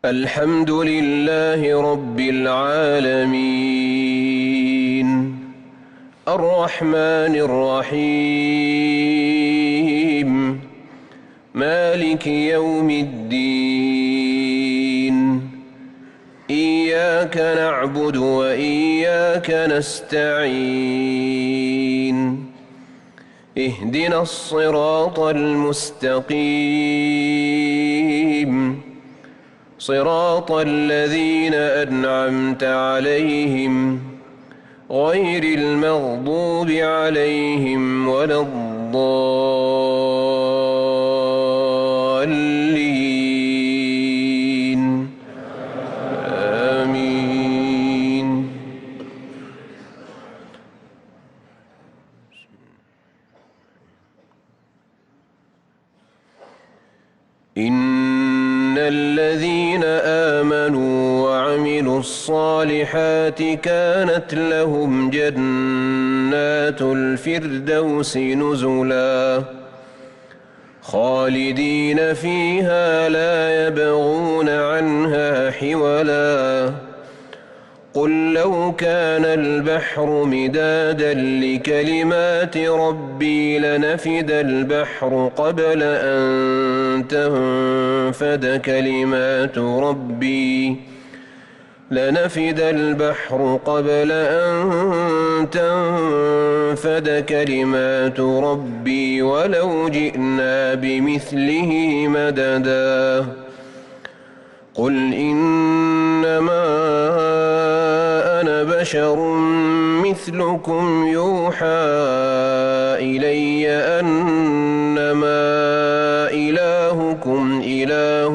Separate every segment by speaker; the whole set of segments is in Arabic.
Speaker 1: الحمد لله رب العالمين الرحمن الرحيم مالك يوم الدين إياك نعبد وإياك نستعين اهدنا الصراط المستقيم صراط الذين أنعمت عليهم غير المغضوب عليهم ولا الضالين آمين. إن الذين آمنوا وعملوا الصالحات كانت لهم جنات الفردوس نزلا خالدين فيها لا يبغون عنها حولا قل لو كان البحر مدادا لكلمات ربي لنفد البحر قبل أن تنفد كلمات ربي ولو جئنا بمثله مددا قل إنما أنا بشر مثلكم يوحى إلي أنما إلهكم إله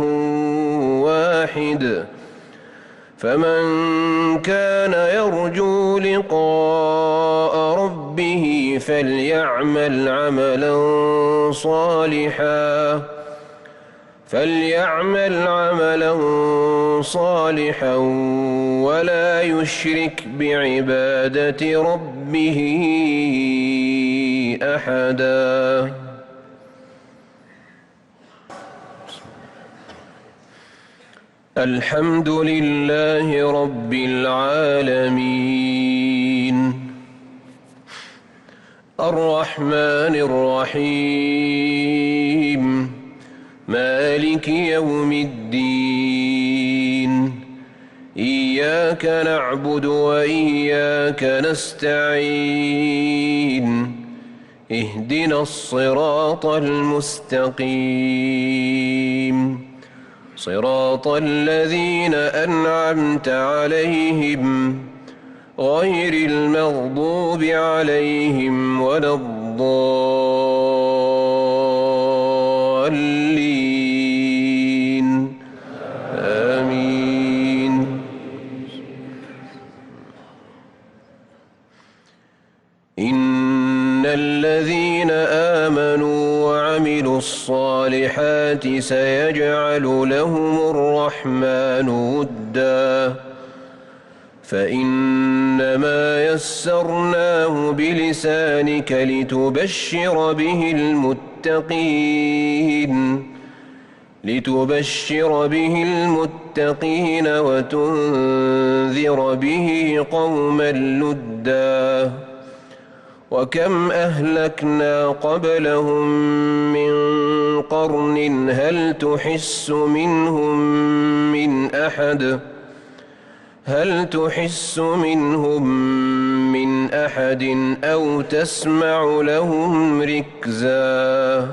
Speaker 1: واحد فمن كان يرجو لقاء ربه فليعمل عملا صالحا ولا يشرك بعبادة ربه أحدا. الحمد لله رب العالمين الرحمن الرحيم مالك يوم الدين إياك نعبد وإياك نستعين اهدنا الصراط المستقيم صراط الذين أنعمت عليهم غير المغضوب عليهم ولا الضالين آمين. إن الذين آمنوا وعملوا الصالحات سيجعل لهم الرحمن ودا فإنما يسرناه بلسانك لتبشر به المتقين وتنذر به قوما لدا وكم أهلكنا قبلهم من قرن هل تحس منهم من أحد أو تسمع لهم ركزا.